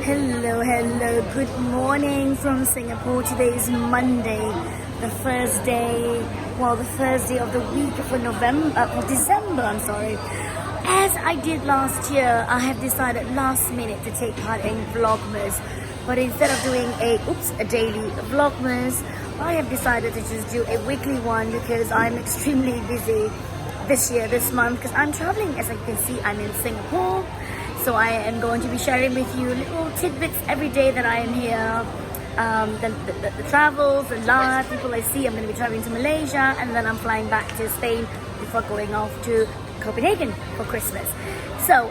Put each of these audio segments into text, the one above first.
Hello, good morning from Singapore. Today is Monday, the first day of the week for December, I'm sorry. As I did last year, I have decided last minute to take part in Vlogmas. But instead of doing a daily Vlogmas, I have decided to just do a weekly one because I'm extremely busy this month, because I'm traveling. As you can see, I'm in Singapore. So I am going to be sharing with you little tidbits every day that I am here. The travels, the live people I see. I'm going to be traveling to Malaysia, and then I'm flying back to Spain before going off to Copenhagen for Christmas. So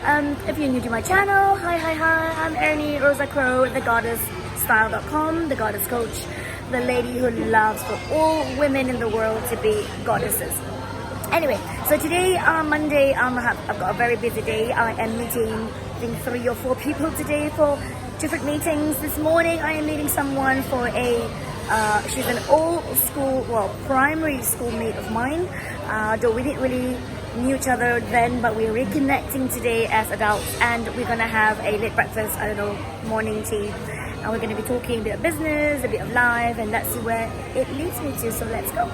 if you're new to my channel, hi, I'm Ernie Rosa Crow, thegoddessstyle.com, the goddess coach, the lady who loves for all women in the world to be goddesses. Anyway, so today, Monday, I've got a very busy day. I am meeting, I think, 3 or 4 people today for different meetings. This morning, I am meeting someone for she's an old school, primary school mate of mine. Though we didn't really knew each other then, but we're reconnecting today as adults, and we're gonna have a late breakfast, morning tea. And we're gonna be talking a bit of business, a bit of life, and let's see where it leads me to, so let's go.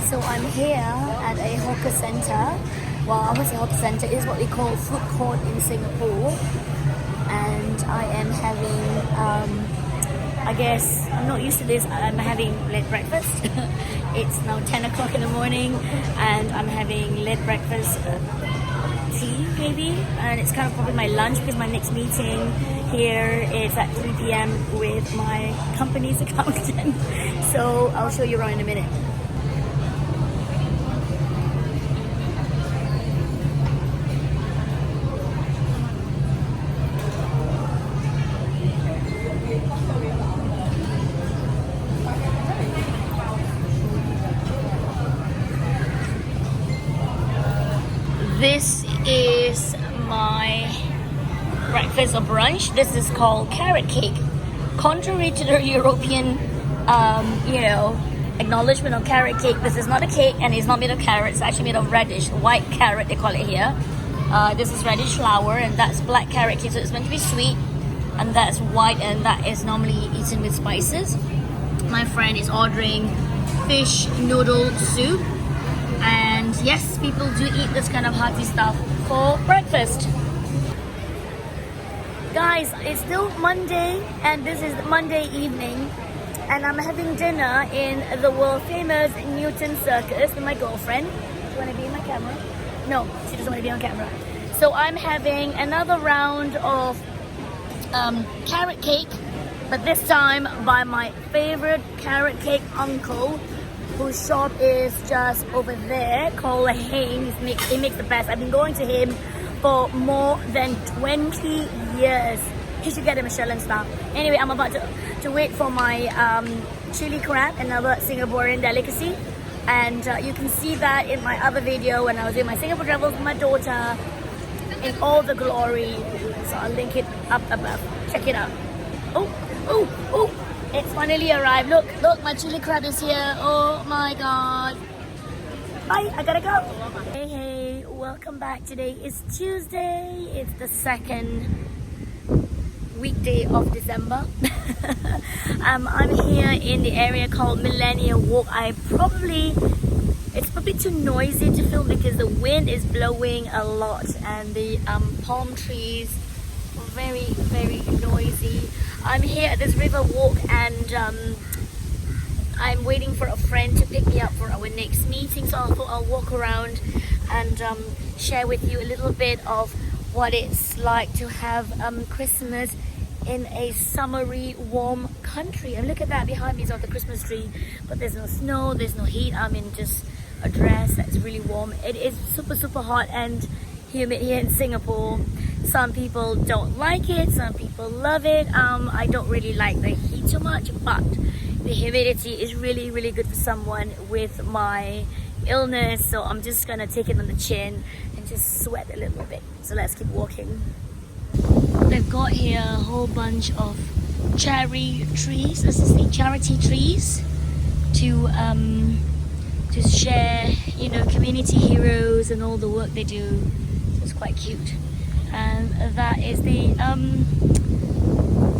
So I'm here at a hawker center. Well, I won't say hawker center, it is what we call food court in Singapore. And I am having, I guess, I'm not used to this, I'm having late breakfast. It's now 10 o'clock in the morning and I'm having late breakfast tea maybe. And it's kind of probably my lunch because my next meeting here is at 3 p.m. with my company's accountant. So I'll show you around in a minute. This is my breakfast or brunch. This is called carrot cake. Contrary to the European, acknowledgement of carrot cake, this is not a cake and it's not made of carrots. It's actually made of radish, white carrot they call it here. This is radish flour, and that's black carrot cake, so it's meant to be sweet. And that's white, and that is normally eaten with spices. My friend is ordering fish noodle soup. And yes, people do eat this kind of hearty stuff for breakfast. Guys, it's still Monday, and this is Monday evening, and I'm having dinner in the world famous Newton Circus with my girlfriend. Do you want to be in my camera? No, she doesn't want to be on camera. So I'm having another round of carrot cake, but this time by my favorite carrot cake uncle, whose shop is just over there, called Haynes. He makes the best. I've been going to him for more than 20 years. He should get a Michelin star. Anyway, I'm about to wait for my chili crab, another Singaporean delicacy. And you can see that in my other video when I was doing my Singapore travels with my daughter in all the glory. So I'll link it up above. Check it out. Oh! It's finally arrived. Look, my chili crab is here. Oh my god. Bye, I gotta go. Hey, welcome back. Today is Tuesday. It's the second weekday of December. I'm here in the area called Millennium Walk. It's probably too noisy to film because the wind is blowing a lot and the palm trees are very, very noisy. I'm here at this river walk, and I'm waiting for a friend to pick me up for our next meeting, so I thought I'll walk around and share with you a little bit of what it's like to have Christmas in a summery, warm country. And look at that behind me is the Christmas tree, but there's no snow, there's no heat. I'm in just a dress that's really warm. It is super, super hot and humid here in Singapore. Some people don't like it, some people love it. I don't really like the heat too much, but the humidity is really, really good for someone with my illness. So I'm just gonna take it on the chin and just sweat a little bit. So let's keep walking. They've got here a whole bunch of cherry trees, charity trees, to share, community heroes and all the work they do. So it's quite cute. And that is the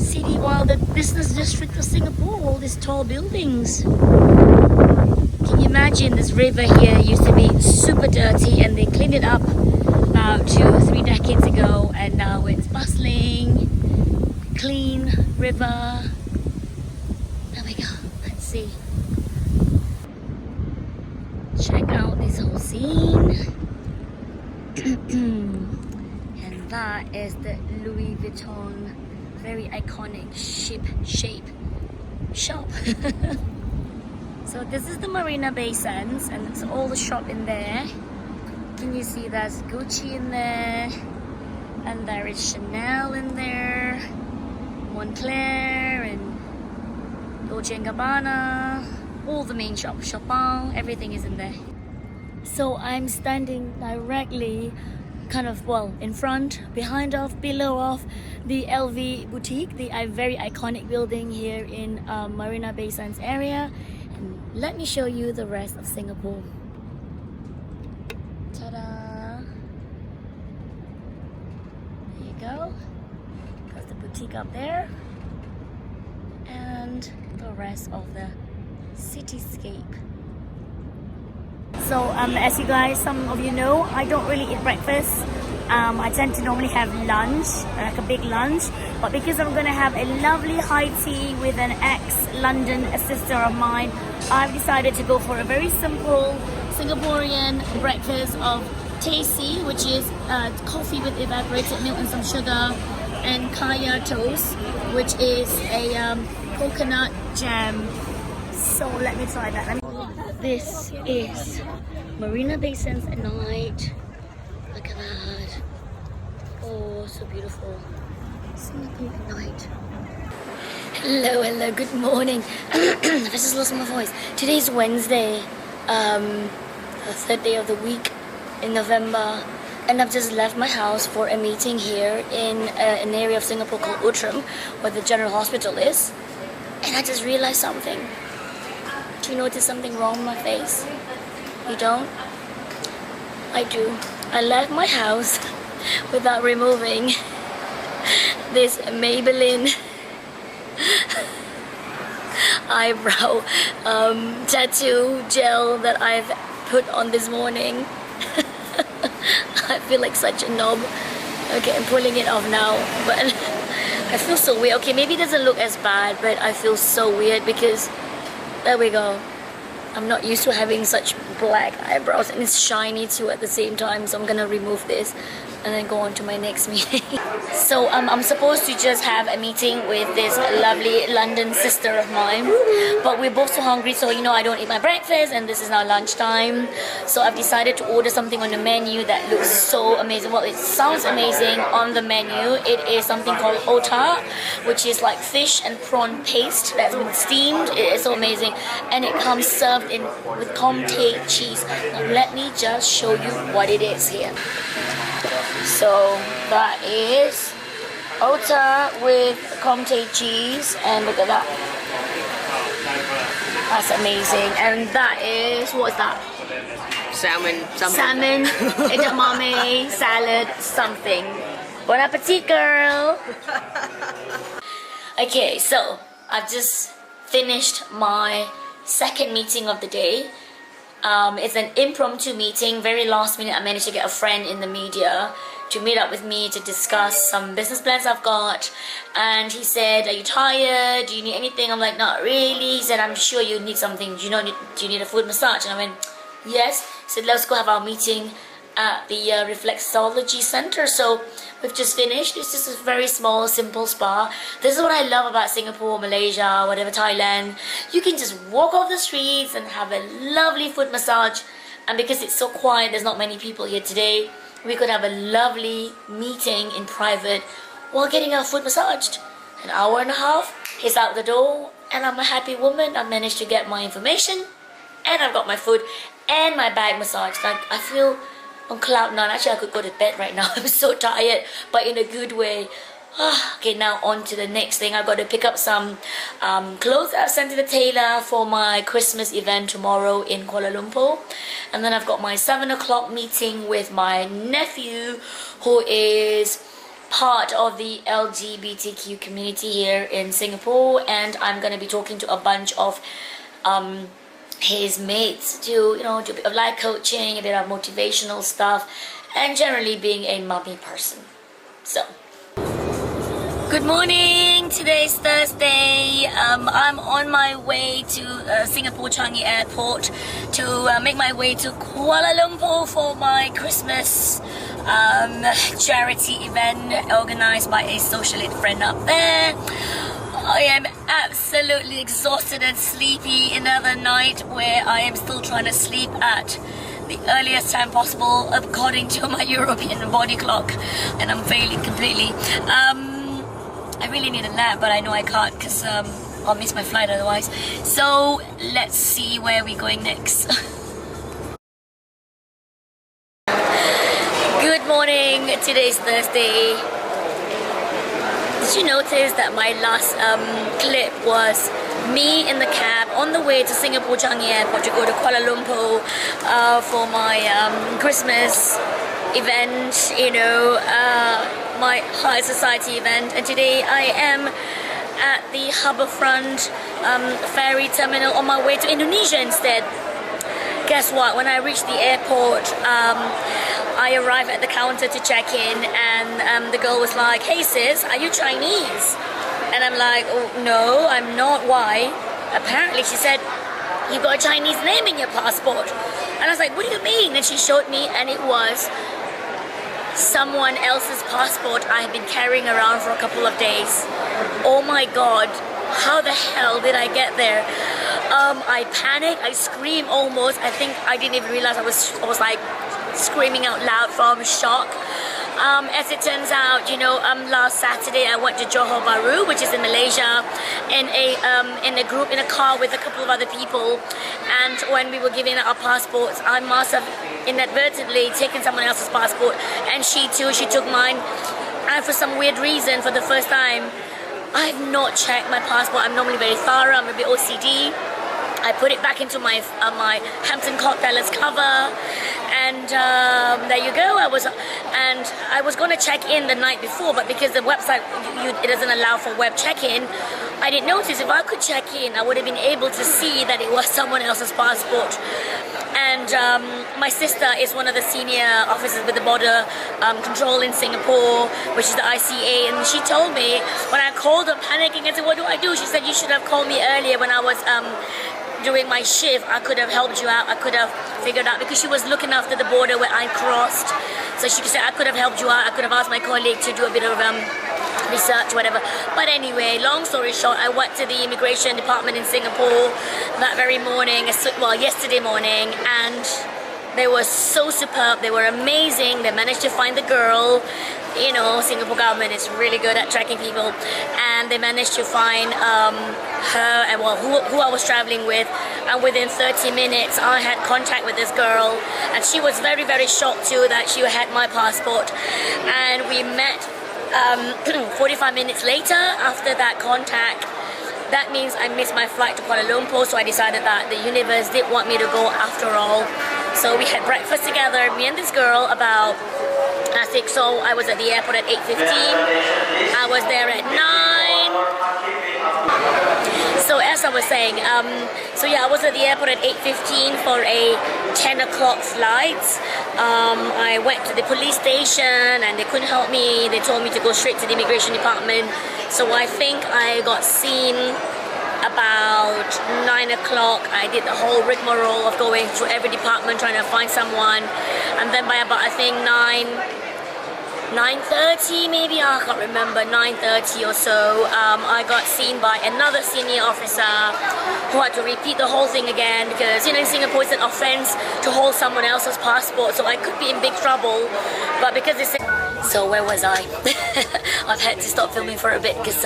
city, while the business district of Singapore, all these tall buildings. Can you imagine this river here used to be super dirty and they cleaned it up about 2 or 3 decades ago, and now it's bustling, clean river. There we go, let's see. Check out this whole scene. And that is the Louis Vuitton, very iconic shape shop. So this is the Marina Bay Sands, and it's all the shop in there. Can you see there's Gucci in there, and there is Chanel in there, Montclair and Dolce & Gabbana, all the main shops, Chopin, everything is in there. So I'm standing directly kind of, well, in front, behind of, below of the LV boutique, the very iconic building here in Marina Bay Sands area. And let me show you the rest of Singapore. Ta-da! There you go. There's the boutique up there. And the rest of the cityscape. So as you guys, some of you know, I don't really eat breakfast. I tend to normally have lunch, like a big lunch, but because I'm going to have a lovely high tea with an ex-London sister of mine, I've decided to go for a very simple Singaporean breakfast of teh C, which is coffee with evaporated milk and some sugar, and kaya toast, which is a coconut jam. So let me try that. This is Marina Bay Sands at night. Look at that. Oh, so beautiful. Singapore at night. Hello, good morning. I just lost my voice. Today's Wednesday, the third day of the week in November, and I've just left my house for a meeting here in an area of Singapore called Outram, where the general hospital is. And I just realized something. Do you notice something wrong with my face? You don't? I do. I left my house without removing this Maybelline eyebrow tattoo gel that I've put on this morning. I feel like such a knob. Okay, I'm pulling it off now, but I feel so weird. Okay, maybe it doesn't look as bad, but I feel so weird because there we go. I'm not used to having such black eyebrows, and it's shiny too at the same time, so I'm gonna remove this and then go on to my next meeting. So I'm supposed to just have a meeting with this lovely London sister of mine, but we're both so hungry, so you know I don't eat my breakfast and this is now lunchtime. So I've decided to order something on the menu that looks so amazing. Well, it sounds amazing on the menu. It is something called otak, which is like fish and prawn paste that's been steamed. It is so amazing, and it comes served in with comté cheese. Now let me just show you what it is here. So that is otak with comté cheese, and look at that. That's amazing. And that is, what's that? Salmon, something. Salmon, edamame, salad, something. Bon appetit, girl. Okay, so I've just finished my second meeting of the day. It's an impromptu meeting, very last minute. I managed to get a friend in the media to meet up with me to discuss some business plans I've got, and he said, are you tired? Do you need anything? I'm like, not really. He said, I'm sure you need something. Do you need a foot massage? And I went, yes. He said, let's go have our meeting at the reflexology center. So we've just finished. It's just a very small, simple spa. This is what I love about Singapore, Malaysia, whatever, Thailand. You can just walk off the streets and have a lovely foot massage, and because it's so quiet, there's not many people here today, we could have a lovely meeting in private while getting our foot massaged. An hour and a half, he's out the door, and I'm a happy woman. I managed to get my information, and I've got my foot and my back massaged. Like, I feel on cloud nine. Actually, I could go to bed right now. I'm so tired, but in a good way. Okay, now on to the next thing. I've got to pick up some clothes I've sent to the tailor for my Christmas event tomorrow in Kuala Lumpur. And then I've got my 7 o'clock meeting with my nephew, who is part of the LGBTQ community here in Singapore, and I'm going to be talking to a bunch of his mates to, you know, do a bit of life coaching, a bit of motivational stuff, and generally being a mummy person. So, good morning. Today's Thursday. I'm on my way to Singapore Changi Airport to make my way to Kuala Lumpur for my Christmas charity event organized by a socialite friend up there. I am absolutely exhausted and sleepy. Another night where I am still trying to sleep at the earliest time possible according to my European body clock, and I'm failing completely. I really need a nap, but I know I can't because I'll miss my flight otherwise. So let's see where we're going next. Good morning. Today's Thursday. Did you notice that my last clip was me in the cab on the way to Singapore Changi Airport to go to Kuala Lumpur for my Christmas event, you know, my high society event, and today I am at the Harbourfront ferry terminal on my way to Indonesia instead. Guess what? When I reached the airport, I arrived at the counter to check in, and the girl was like, "Hey sis, are you Chinese?" And I'm like, "Oh no, I'm not. Why?" Apparently she said, "You got a Chinese name in your passport." And I was like, "What do you mean?" And she showed me, and it was someone else's passport I have been carrying around for a couple of days. Oh my god, how the hell did I get there? I panicked, I screamed almost. I think I didn't even realize I was like screaming out loud from shock. As it turns out, you know, last Saturday I went to Johor Bahru, which is in Malaysia, in a car with a couple of other people, and when we were giving out our passports, I must have inadvertently taken someone else's passport, and she took mine, and for some weird reason, for the first time, I've not checked my passport. I'm normally very thorough, I'm a bit OCD. I put it back into my Hampton Court Palace cover, and there you go. I was going to check in the night before, but because the website it doesn't allow for web check-in, I didn't notice. If I could check in, I would have been able to see that it was someone else's passport. And my sister is one of the senior officers with the border control in Singapore, which is the ICA, and she told me when I called her panicking, I said, "What do I do?" She said, "You should have called me earlier when I was doing my shift. I could have helped you out. I could have figured out," because she was looking after the border where I crossed. So she said, "I could have helped you out. I could have asked my colleague to do a bit of research, whatever." But anyway, long story short, I went to the immigration department in Singapore that very morning, well, yesterday morning, and they were so superb. They were amazing. They managed to find the girl. You know, Singapore government is really good at tracking people, and they managed to find her and who I was traveling with, and within 30 minutes I had contact with this girl, and she was very, very shocked too that she had my passport, and we met 45 minutes later after that contact. That means I missed my flight to Kuala Lumpur, so I decided that the universe did want me to go after all. So we had breakfast together, me and this girl, about I think so. I was at the airport at 8:15. I was there at 9. So as I was saying, so yeah, I was at the airport at 8:15 for a 10 o'clock flight. I went to the police station and they couldn't help me. They told me to go straight to the immigration department. So I think I got seen about 9 o'clock. I did the whole rigmarole of going through every department trying to find someone, and then by about I think 9:30 maybe, I can't remember, 9:30 or so, I got seen by another senior officer who had to repeat the whole thing again because, you know, in Singapore it's an offense to hold someone else's passport, so I could be in big trouble. But because it's... So where was I? I've had to stop filming for a bit because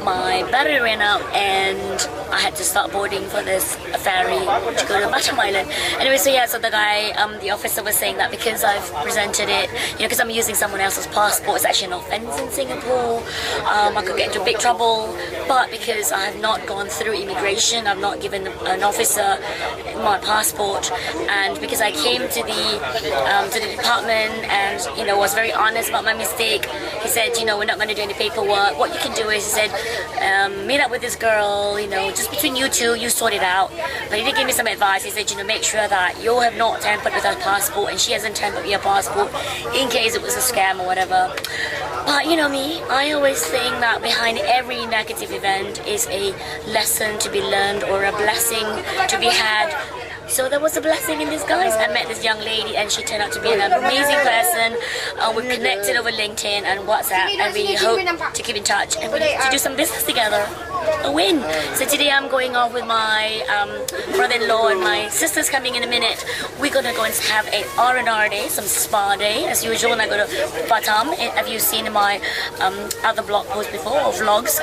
my battery ran out, and I had to start boarding for this ferry to go to Batam Island. Anyway, so yeah, so the guy, the officer was saying that because I've presented it, you know, because I'm using someone else's passport, it's actually an offense in Singapore. I could get into big trouble, but because I have not gone through immigration, I've not given an officer my passport, and because I came to the department and, you know, was very honest about my mistake, he said, you know, we're not going to do any paperwork. What you can do is, he said, meet up with this girl, you know, just between you two, you sort it out. But he did give me some advice. He said, you know, make sure that you have not tampered with her passport and she hasn't tampered with your passport in case it was a scam or whatever. But you know me, I always think that behind every negative event is a lesson to be learned or a blessing to be had. So there was a blessing in disguise. I met this young lady and she turned out to be an amazing person. We connected over LinkedIn and WhatsApp, and we hope to keep in touch and to do some business together. A win. So today I'm going off with my brother-in-law, and my sister's coming in a minute. We're gonna go and have an R&R day, some spa day as usual, and I go to Batam. Have you seen my other blog posts before, or vlogs?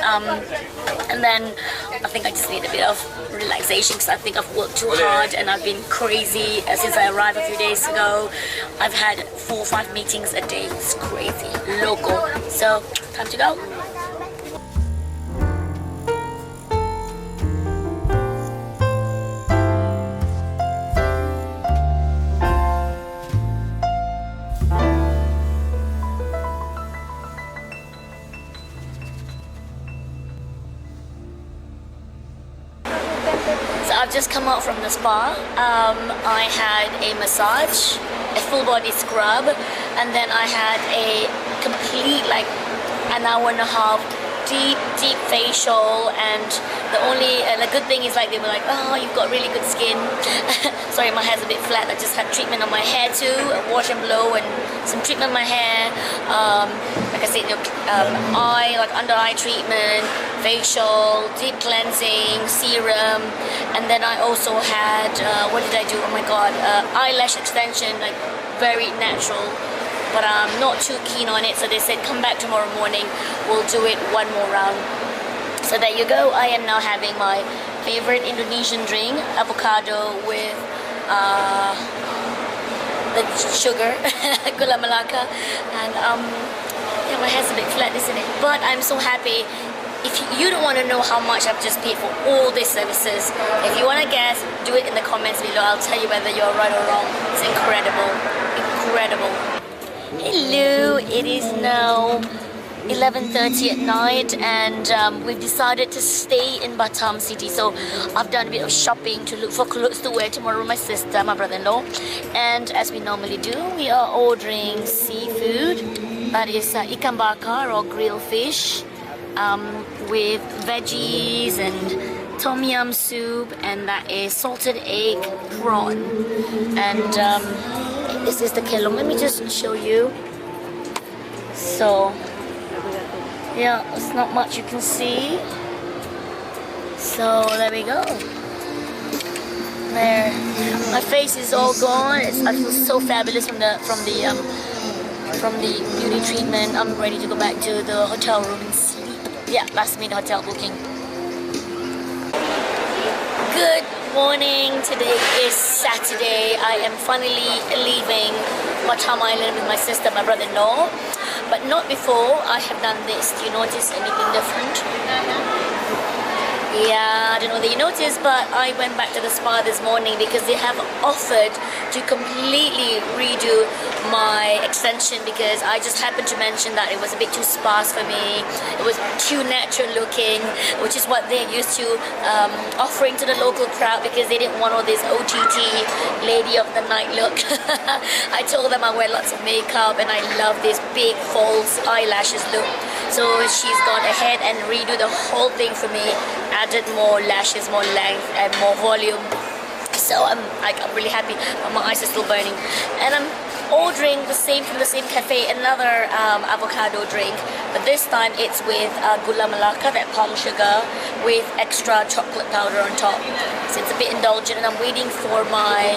And then I think I just need a bit of relaxation because I think I've worked too hard and I've been crazy since I arrived a few days ago. I've had 4 or 5 meetings a day. It's crazy, local. So time to go. I've just come out from the spa. I had a massage, a full body scrub, and then I had a complete, like, an hour and a half deep facial. And the only the good thing is, like, they were like, oh, you've got really good skin. Sorry, my hair's a bit flat. I just had treatment on my hair too, wash and blow, and some treatment on my hair. Like I said, you know, like under eye treatment, facial, deep cleansing, serum, and then I also had what did I do? Oh my god, eyelash extension, like very natural. But I'm not too keen on it, so they said come back tomorrow morning, we'll do it one more round. So there you go. I am now having my favorite Indonesian drink, avocado with the sugar, gula melaka, and yeah, my hair's a bit flat, isn't it? But I'm so happy. If you don't want to know how much I've just paid for all these services, if you want to guess, do it in the comments below. I'll tell you whether you're right or wrong. It's incredible, incredible. Hello, it is now 11:30 at night, and we've decided to stay in Batam city. So I've done a bit of shopping to look for clothes to wear tomorrow with my sister, my brother-in-law, and as we normally do, we are ordering seafood. That is ikan bakar or grilled fish with veggies and tom yum soup, and that is salted egg prawn. And this is the kelong. Let me just show you. So yeah, it's not much you can see. So there we go. There, my face is all gone. I feel so fabulous from the beauty treatment. I'm ready to go back to the hotel room and sleep. Yeah, last minute hotel booking. Good morning. Today is Saturday. I am finally leaving Batam Island with my sister, my brother-in-law. But not before I have done this. Do you notice anything different? Yeah, I don't know that you noticed, but I went back to the spa this morning because they have offered to completely redo my extension, because I just happened to mention that it was a bit too sparse for me. It was too natural looking, which is what they're used to offering to the local crowd, because they didn't want all this OTT lady of the night look. I told them I wear lots of makeup and I love this big false eyelashes look. So she's gone ahead and redo the whole thing for me, added more lashes, more length, and more volume. So I'm really happy, but my eyes are still burning. And I'm ordering the same from the same cafe, another avocado drink, but this time it's with gula melaka, that palm sugar, with extra chocolate powder on top. So it's a bit indulgent, and I'm waiting for my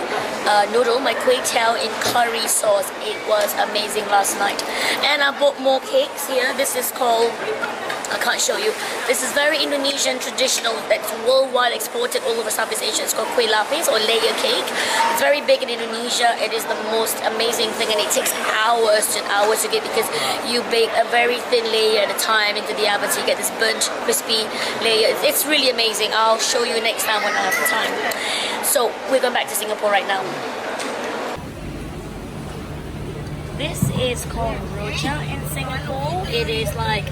noodle, my kway teow in curry sauce. It was amazing last night. And I bought more cakes here. This is called, I can't show you. This is very Indonesian traditional that's worldwide exported all over Southeast Asia. It's called kueh lapis or layer cake. It's very big in Indonesia. It is the most amazing thing, and it takes hours and hours to get because you bake a very thin layer at a time into the oven, so you get this burnt, crispy layer. It's really amazing. I'll show you next time when I have the time. So we're going back to Singapore right now. This is called rojak in Singapore. It is like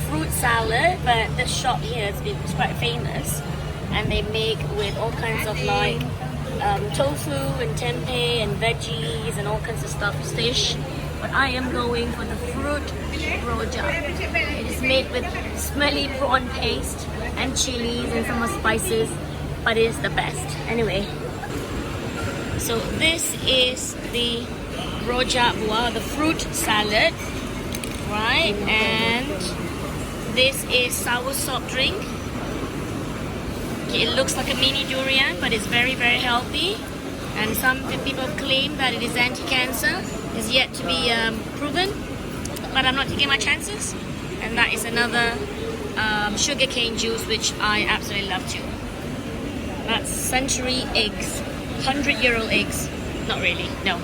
fruit salad, but the shop here is quite famous, and they make with all kinds of like tofu and tempeh and veggies and all kinds of stuff, fish. But I am going for the fruit rojak. It is made with smelly prawn paste and chilies and some more spices, but it is the best. Anyway, so this is the rojak buah, the fruit salad, right? And this is soursop drink. Okay, it looks like a mini durian, but it's very, very healthy. And some people claim that it is anti-cancer. It's yet to be proven, but I'm not taking my chances. And that is another sugarcane juice, which I absolutely love too. That's century eggs, 100-year-old eggs. Not really, no.